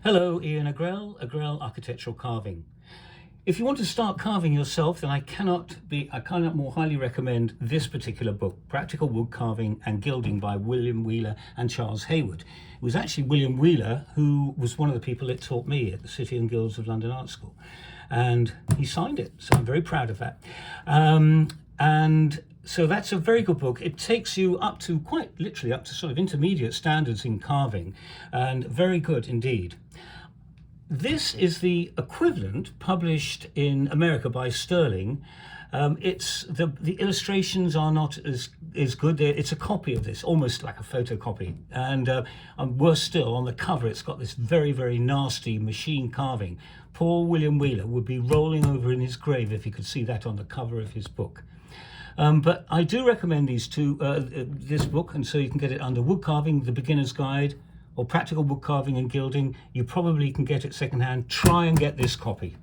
Hello, Ian Agrell, Agrell Architectural Carving. If you want to start carving yourself, then I cannot more highly recommend this particular book, Practical Woodcarving and Gilding by Wheeler and Charles Hayward. It was actually William Wheeler who was one of the people that taught me at the City and Guilds of London Art School. And he signed it, so I'm very proud of that. So that's a very good book. It takes you up to quite literally up to sort of intermediate standards in carving, and very good indeed. This is the equivalent published in America by Sterling. It's the illustrations are not as good. It's a copy of this, almost like a photocopy. And worse still, on the cover, it's got this very, very nasty machine carving. Poor William Wheeler would be rolling over in his grave if he could see that on the cover of his book. But I do recommend these two, this book, and so you can get it under Woodcarving, The Beginner's Guide, or Practical Woodcarving and Gilding. You probably can get it secondhand. Try and get this copy.